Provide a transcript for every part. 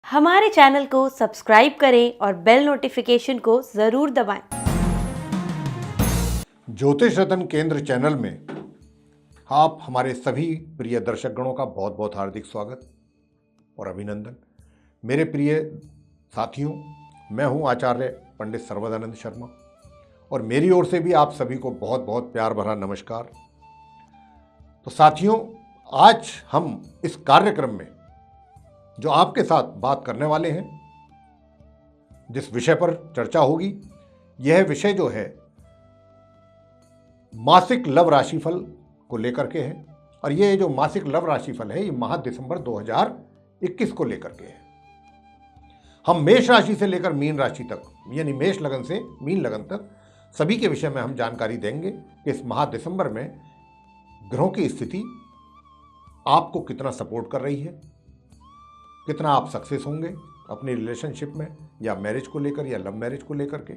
हमारे चैनल को सब्सक्राइब करें और बेल नोटिफिकेशन को ज़रूर दबाएं। ज्योतिष रतन केंद्र चैनल में आप हमारे सभी प्रिय दर्शक गणों का बहुत बहुत हार्दिक स्वागत और अभिनंदन। मेरे प्रिय साथियों, मैं हूं आचार्य पंडित सर्वदानंद शर्मा और मेरी ओर से भी आप सभी को बहुत बहुत प्यार भरा नमस्कार। तो साथियों, आज हम इस कार्यक्रम में जो आपके साथ बात करने वाले हैं, जिस विषय पर चर्चा होगी, यह विषय जो है मासिक लव राशिफल को लेकर के है। और ये जो मासिक लव राशिफल है, ये माह दिसंबर 2021 को लेकर के है। हम मेष राशि से लेकर मीन राशि तक, यानी मेष लगन से मीन लगन तक सभी के विषय में हम जानकारी देंगे कि इस माह दिसंबर में ग्रहों की स्थिति आपको कितना सपोर्ट कर रही है, कितना आप सक्सेस होंगे अपनी रिलेशनशिप में या मैरिज को लेकर या लव मैरिज को लेकर के।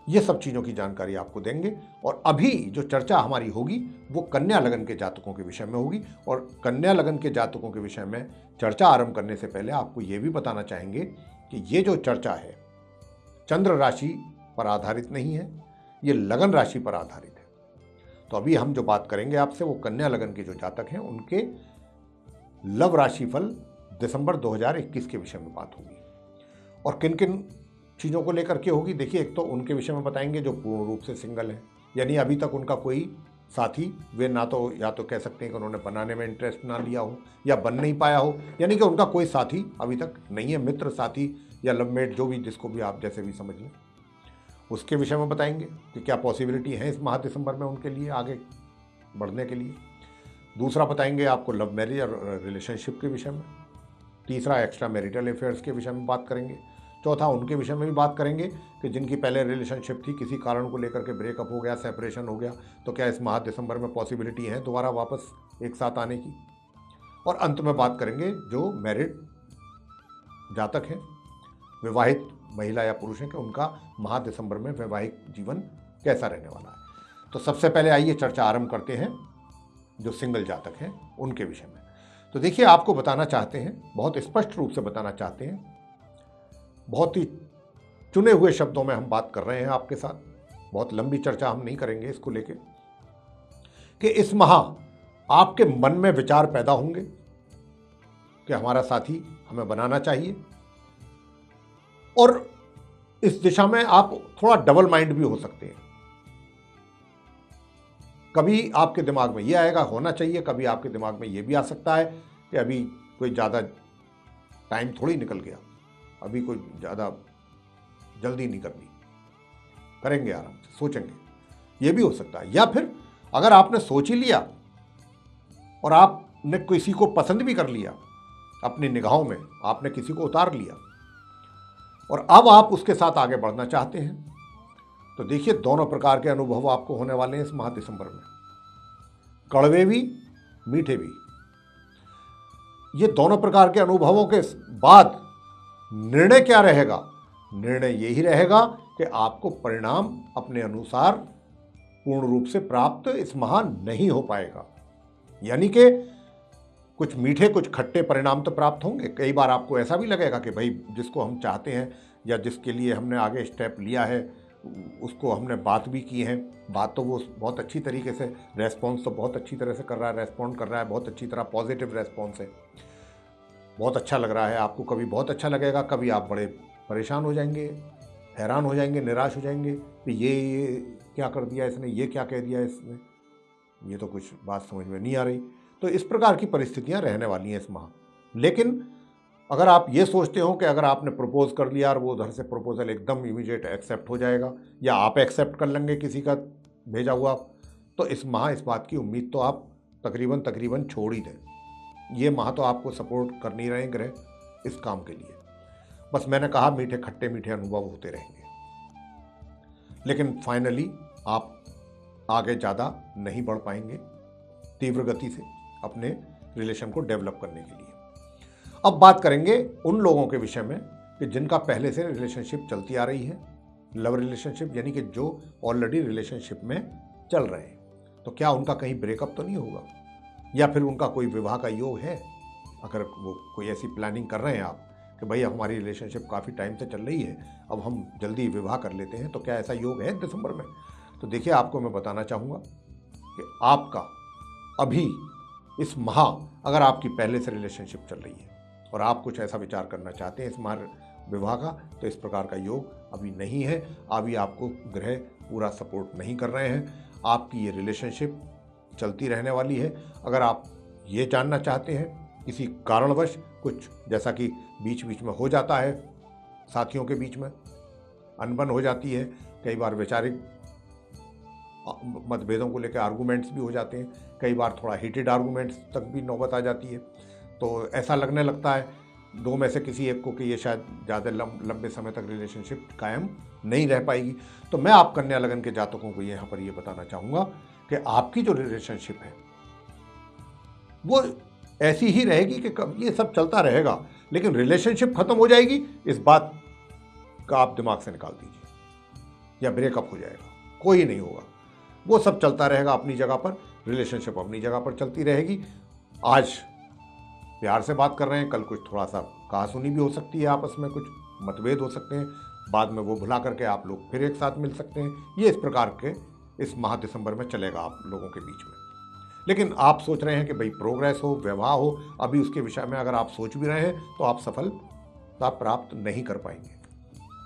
ये सब चीज़ों की जानकारी आपको देंगे। और अभी जो चर्चा हमारी होगी वो कन्या लगन के जातकों के विषय में होगी। और कन्या लगन के जातकों के विषय में चर्चा आरंभ करने से पहले आपको ये भी बताना चाहेंगे कि ये जो चर्चा है चंद्र राशि पर आधारित नहीं है, ये लगन राशि पर आधारित है। तो अभी हम जो बात करेंगे आपसे वो कन्या लगन के जो जातक हैं उनके लव राशिफल दिसंबर 2021 के विषय में बात होगी। और किन किन चीज़ों को लेकर के होगी, देखिए, एक तो उनके विषय में बताएंगे जो पूर्ण रूप से सिंगल हैं, यानी अभी तक उनका कोई साथी वे ना तो या तो कह सकते हैं कि उन्होंने बनाने में इंटरेस्ट ना लिया हो या बन नहीं पाया हो, यानी कि उनका कोई साथी अभी तक नहीं है, मित्र, साथी या लवमेट, जो भी, जिसको भी आप जैसे भी समझ लें। उसके विषय में बताएंगे कि क्या पॉसिबिलिटी है इस माह दिसंबर में उनके लिए आगे बढ़ने के लिए। दूसरा बताएंगे आपको लव मैरिज और रिलेशनशिप के विषय में। तीसरा एक्स्ट्रा मैरिटल अफेयर्स के विषय में बात करेंगे। चौथा उनके विषय में भी बात करेंगे कि जिनकी पहले रिलेशनशिप थी, किसी कारण को लेकर के ब्रेकअप हो गया, सेपरेशन हो गया, तो क्या इस माह दिसंबर में पॉसिबिलिटी है दोबारा वापस एक साथ आने की। और अंत में बात करेंगे जो मैरिड जातक हैं, विवाहित महिला या पुरुष हैं, कि उनका माह दिसंबर में वैवाहिक जीवन कैसा रहने वाला है। तो सबसे पहले आइए चर्चा आरंभ करते हैं जो सिंगल जातक हैं उनके विषय में। तो देखिए, आपको बताना चाहते हैं, बहुत स्पष्ट रूप से बताना चाहते हैं, बहुत ही चुने हुए शब्दों में हम बात कर रहे हैं आपके साथ, बहुत लंबी चर्चा हम नहीं करेंगे इसको लेके, कि इस माह आपके मन में विचार पैदा होंगे कि हमारा साथी हमें बनाना चाहिए। और इस दिशा में आप थोड़ा डबल माइंड भी हो सकते हैं। कभी आपके दिमाग में ये आएगा होना चाहिए, कभी आपके दिमाग में ये भी आ सकता है कि अभी कोई ज़्यादा टाइम थोड़ी निकल गया, अभी कोई ज़्यादा जल्दी नहीं करनी, करेंगे आराम से, सोचेंगे, ये भी हो सकता है। या फिर अगर आपने सोच ही लिया और आपने किसी को पसंद भी कर लिया, अपनी निगाहों में आपने किसी को उतार लिया और अब आप उसके साथ आगे बढ़ना चाहते हैं, तो देखिए, दोनों प्रकार के अनुभव आपको होने वाले हैं इस माह दिसंबर में, कड़वे भी, मीठे भी। ये दोनों प्रकार के अनुभवों के बाद निर्णय क्या रहेगा? निर्णय यही रहेगा कि आपको परिणाम अपने अनुसार पूर्ण रूप से प्राप्त इस माह नहीं हो पाएगा। यानी कि कुछ मीठे कुछ खट्टे परिणाम तो प्राप्त होंगे। कई बार आपको ऐसा भी लगेगा कि भाई जिसको हम चाहते हैं या जिसके लिए हमने आगे स्टेप लिया है, उसको हमने बात भी की है, बात तो वो बहुत अच्छी तरीके से, रेस्पॉन्स तो बहुत अच्छी तरह से कर रहा है, रेस्पॉन्ड कर रहा है, बहुत अच्छी तरह पॉजिटिव रेस्पॉन्स है, बहुत अच्छा लग रहा है आपको। कभी बहुत अच्छा लगेगा, कभी आप बड़े परेशान हो जाएंगे, हैरान हो जाएंगे, निराश हो जाएंगे कि ये क्या कर दिया इसने, ये क्या कह दिया इसने, ये तो कुछ बात समझ में नहीं आ रही। तो इस प्रकार की परिस्थितियां रहने वाली हैं इस माह। लेकिन अगर आप ये सोचते हो कि अगर आपने प्रपोज कर लिया और वो उधर से प्रपोजल एकदम इमीडिएट एक्सेप्ट हो जाएगा या आप एक्सेप्ट कर लेंगे किसी का भेजा हुआ, तो इस माह इस बात की उम्मीद तो आप तकरीबन छोड़ ही दें। ये माह तो आपको सपोर्ट कर नहीं रहे ग्रह इस काम के लिए। बस मैंने कहा, मीठे खट्टे मीठे अनुभव होते रहेंगे, लेकिन फाइनली आप आगे ज़्यादा नहीं बढ़ पाएंगे तीव्र गति से अपने रिलेशन को डेवलप करने के लिए। अब बात करेंगे उन लोगों के विषय में कि जिनका पहले से रिलेशनशिप चलती आ रही है, लव रिलेशनशिप, यानी कि जो ऑलरेडी रिलेशनशिप में चल रहे हैं। तो क्या उनका कहीं ब्रेकअप तो नहीं होगा, या फिर उनका कोई विवाह का योग है? अगर वो कोई ऐसी प्लानिंग कर रहे हैं आप कि भाई हमारी रिलेशनशिप काफ़ी टाइम से चल रही है, अब हम जल्दी विवाह कर लेते हैं, तो क्या ऐसा योग है दिसंबर में? तो देखिए, आपको मैं बताना चाहूँगा कि आपका अभी इस माह अगर आपकी पहले से रिलेशनशिप चल रही है और आप कुछ ऐसा विचार करना चाहते हैं इस माह विवाह का, तो इस प्रकार का योग अभी नहीं है। अभी आपको ग्रह पूरा सपोर्ट नहीं कर रहे हैं। आपकी ये रिलेशनशिप चलती रहने वाली है। अगर आप ये जानना चाहते हैं किसी कारणवश कुछ, जैसा कि बीच बीच में हो जाता है, साथियों के बीच में अनबन हो जाती है, कई बार वैचारिक मतभेदों को लेकर आर्गूमेंट्स भी हो जाते हैं, कई बार थोड़ा हीटेड आर्गूमेंट्स तक भी नौबत आ जाती है, तो ऐसा लगने लगता है दो में से किसी एक को कि ये शायद ज़्यादा लंबे समय तक रिलेशनशिप कायम नहीं रह पाएगी। तो मैं आप कन्या लगन के जातकों को यहाँ पर ये बताना चाहूँगा कि आपकी जो रिलेशनशिप है वो ऐसी ही रहेगी कि ये सब चलता रहेगा, लेकिन रिलेशनशिप खत्म हो जाएगी इस बात का आप दिमाग से निकाल दीजिए, या ब्रेकअप हो जाएगा, कोई नहीं होगा। वो सब चलता रहेगा अपनी जगह पर, रिलेशनशिप अपनी जगह पर चलती रहेगी। आज प्यार से बात कर रहे हैं, कल कुछ थोड़ा सा कहासुनी भी हो सकती है, आपस में कुछ मतभेद हो सकते हैं, बाद में वो भुला करके आप लोग फिर एक साथ मिल सकते हैं। ये इस प्रकार के इस माह दिसंबर में चलेगा आप लोगों के बीच में। लेकिन आप सोच रहे हैं कि भाई प्रोग्रेस हो, विवाह हो, अभी उसके विषय में अगर आप सोच भी रहे हैं तो आप सफलता प्राप्त नहीं कर पाएंगे।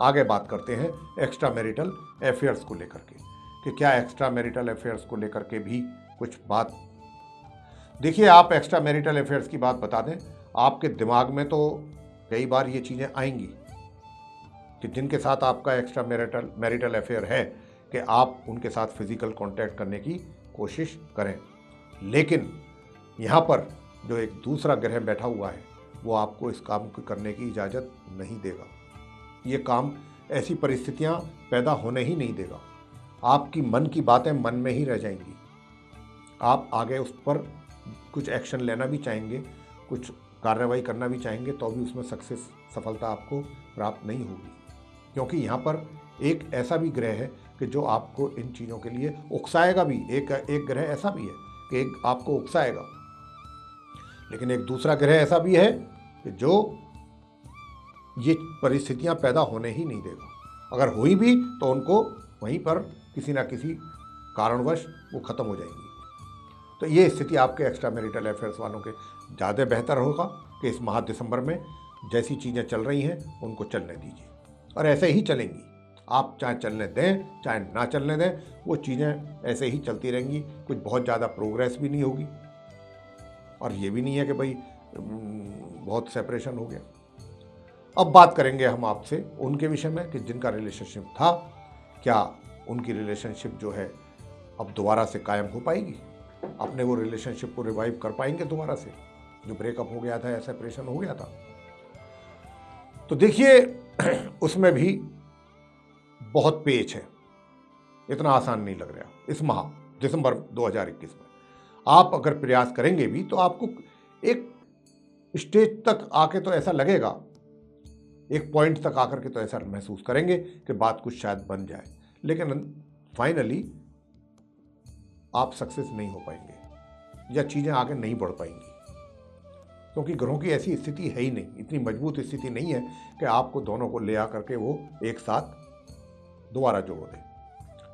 आगे बात करते हैं एक्स्ट्रा मैरिटल अफेयर्स को लेकर के, कि क्या एक्स्ट्रा मैरिटल अफेयर्स को लेकर के भी कुछ बात। देखिए, आप एक्स्ट्रा मैरिटल अफेयर्स की बात बता दें, आपके दिमाग में तो कई बार ये चीज़ें आएंगी कि जिनके साथ आपका एक्स्ट्रा मैरिटल अफेयर है कि आप उनके साथ फिजिकल कांटेक्ट करने की कोशिश करें, लेकिन यहाँ पर जो एक दूसरा ग्रह बैठा हुआ है वो आपको इस काम को करने की इजाज़त नहीं देगा। ये काम ऐसी परिस्थितियाँ पैदा होने ही नहीं देगा। आपकी मन की बातें मन में ही रह जाएंगी। आप आगे उस पर कुछ एक्शन लेना भी चाहेंगे, कुछ कार्रवाई करना भी चाहेंगे, तो भी उसमें सफलता आपको प्राप्त नहीं होगी, क्योंकि यहाँ पर एक ऐसा भी ग्रह है कि जो आपको इन चीज़ों के लिए उकसाएगा भी। एक ग्रह ऐसा भी है कि एक आपको उकसाएगा, लेकिन एक दूसरा ग्रह ऐसा भी है कि जो ये परिस्थितियां पैदा होने ही नहीं देगा। अगर हुई भी तो उनको वहीं पर किसी ना किसी कारणवश वो खत्म हो जाएंगी। तो ये स्थिति आपके एक्स्ट्रा मैरिटल अफेयर्स वालों के ज़्यादा बेहतर होगा कि इस माह दिसंबर में जैसी चीज़ें चल रही हैं उनको चलने दीजिए, और ऐसे ही चलेंगी। आप चाहे चलने दें चाहे ना चलने दें, वो चीज़ें ऐसे ही चलती रहेंगी। कुछ बहुत ज़्यादा प्रोग्रेस भी नहीं होगी, और ये भी नहीं है कि भाई बहुत सेपरेशन हो गया। अब बात करेंगे हम आपसे उनके विषय में कि जिनका रिलेशनशिप था, क्या उनकी रिलेशनशिप जो है अब दोबारा से कायम हो पाएगी, अपने वो रिलेशनशिप को रिवाइव कर पाएंगे दोबारा से, जो ब्रेकअप हो गया था या सेपरेशन हो गया था। तो देखिए, उसमें भी बहुत पेच है, इतना आसान नहीं लग रहा। इस माह दिसंबर 2021 में आप अगर प्रयास करेंगे भी तो आपको एक स्टेज तक आके तो ऐसा लगेगा, एक पॉइंट तक आकर के तो ऐसा महसूस करेंगे कि बात कुछ शायद बन जाए, लेकिन फाइनली आप सक्सेस नहीं हो पाएंगे या चीज़ें आगे नहीं बढ़ पाएंगी, क्योंकि ग्रहों की ऐसी स्थिति है ही नहीं, इतनी मजबूत स्थिति नहीं है कि आपको दोनों को ले आकर के वो एक साथ दोबारा जोड़ दें।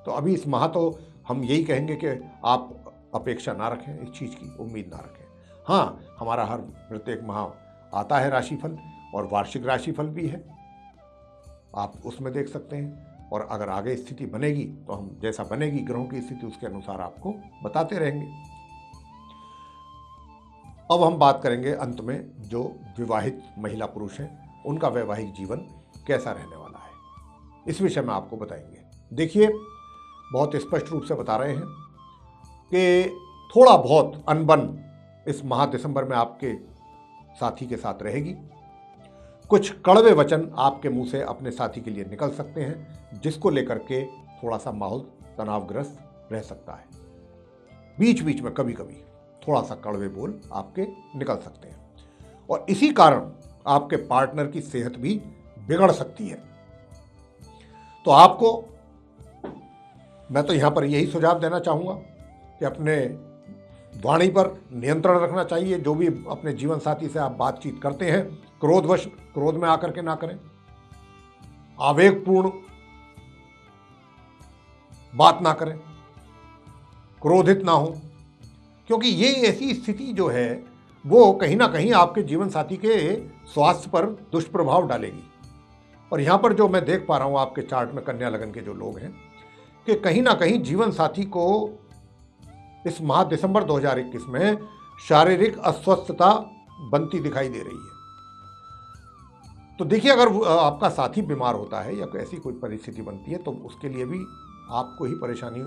तो अभी इस माह तो हम यही कहेंगे कि आप अपेक्षा ना रखें, इस चीज़ की उम्मीद ना रखें। हाँ, हमारा हर प्रत्येक माह आता है राशिफल, और वार्षिक राशिफल भी है, आप उसमें देख सकते हैं। और अगर आगे स्थिति बनेगी तो हम जैसा बनेगी ग्रहों की स्थिति उसके अनुसार आपको बताते रहेंगे। अब हम बात करेंगे अंत में जो विवाहित महिला पुरुष हैं उनका वैवाहिक जीवन कैसा रहने वाला है, इस विषय में आपको बताएंगे। देखिए, बहुत स्पष्ट रूप से बता रहे हैं कि थोड़ा बहुत अनबन इस माह दिसंबर में आपके साथी के साथ रहेगी। कुछ कड़वे वचन आपके मुंह से अपने साथी के लिए निकल सकते हैं, जिसको लेकर के थोड़ा सा माहौल तनावग्रस्त रह सकता है। बीच बीच में कभी कभी थोड़ा सा कड़वे बोल आपके निकल सकते हैं, और इसी कारण आपके पार्टनर की सेहत भी बिगड़ सकती है। तो आपको मैं तो यहां पर यही सुझाव देना चाहूंगा कि अपने वाणी पर नियंत्रण रखना चाहिए। जो भी अपने जीवन साथी से आप बातचीत करते हैं, क्रोध में आकर के ना करें, आवेगपूर्ण बात ना करें, क्रोधित ना हो, क्योंकि ये ऐसी स्थिति जो है वो कहीं ना कहीं आपके जीवन साथी के स्वास्थ्य पर दुष्प्रभाव डालेगी। और यहाँ पर जो मैं देख पा रहा हूँ आपके चार्ट में कन्या लगन के जो लोग हैं, कि कहीं ना कहीं जीवन साथी को इस माह दिसंबर 2021 में शारीरिक अस्वस्थता बनती दिखाई दे रही है। तो देखिए, अगर आपका साथी बीमार होता है या कोई ऐसी कोई परिस्थिति बनती है तो उसके लिए भी आपको ही परेशानी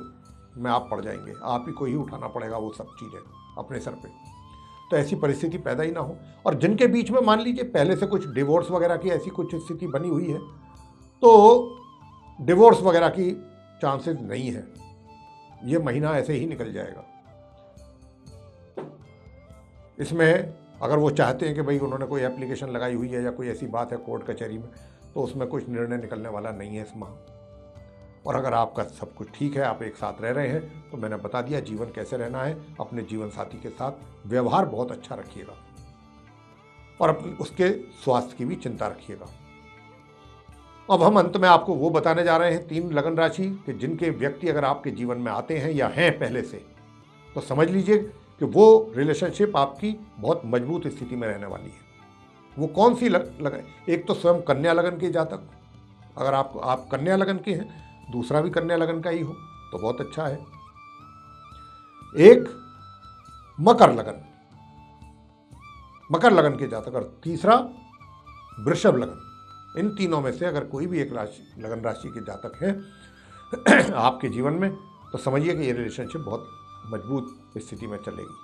में आप पड़ जाएंगे, आप ही को ही उठाना पड़ेगा वो सब चीज़ें अपने सर पे। तो ऐसी परिस्थिति पैदा ही ना हो। और जिनके बीच में मान लीजिए पहले से कुछ डिवोर्स वगैरह की ऐसी कुछ स्थिति बनी हुई है, तो डिवोर्स वगैरह की चांसेस नहीं है, ये महीना ऐसे ही निकल जाएगा। इसमें अगर वो चाहते हैं कि भाई उन्होंने कोई एप्लीकेशन लगाई हुई है या कोई ऐसी बात है कोर्ट कचहरी में, तो उसमें कुछ निर्णय निकलने वाला नहीं है इस माह। और अगर आपका सब कुछ ठीक है, आप एक साथ रह रहे हैं, तो मैंने बता दिया जीवन कैसे रहना है। अपने जीवन साथी के साथ व्यवहार बहुत अच्छा रखिएगा और उसके स्वास्थ्य की भी चिंता रखिएगा। अब हम अंत में आपको वो बताने जा रहे हैं 3 लगन राशि कि जिनके व्यक्ति अगर आपके जीवन में आते हैं या हैं पहले से, तो समझ लीजिए कि वो रिलेशनशिप आपकी बहुत मजबूत स्थिति में रहने वाली है। वो कौन सी लगन? एक तो स्वयं कन्या लगन के जातक, अगर आप कन्या लगन के हैं, दूसरा भी कन्या लगन का ही हो तो बहुत अच्छा है। एक मकर लगन के जातक और तीसरा वृषभ लगन। इन तीनों में से अगर कोई भी एक लगन राशि के जातक है आपके जीवन में, तो समझिए कि ये रिलेशनशिप बहुत मजबूत स्थिति में चलेगी।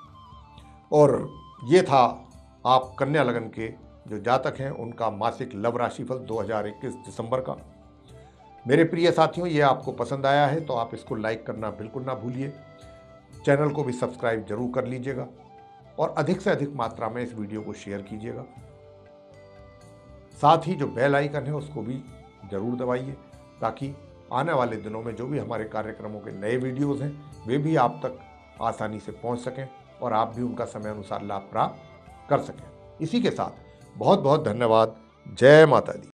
और ये था आप कन्या लगन के जो जातक हैं उनका मासिक लव राशिफल 2021 दिसंबर का। मेरे प्रिय साथियों, ये आपको पसंद आया है तो आप इसको लाइक करना बिल्कुल ना भूलिए। चैनल को भी सब्सक्राइब जरूर कर लीजिएगा और अधिक से अधिक मात्रा में इस वीडियो को शेयर कीजिएगा। साथ ही जो बेल आइकन है उसको भी जरूर दबाइए, ताकि आने वाले दिनों में जो भी हमारे कार्यक्रमों के नए वीडियोज़ हैं वे भी आप तक आसानी से पहुंच सकें और आप भी उनका समय अनुसार लाभ प्राप्त कर सकें। इसी के साथ बहुत बहुत धन्यवाद। जय माता दी।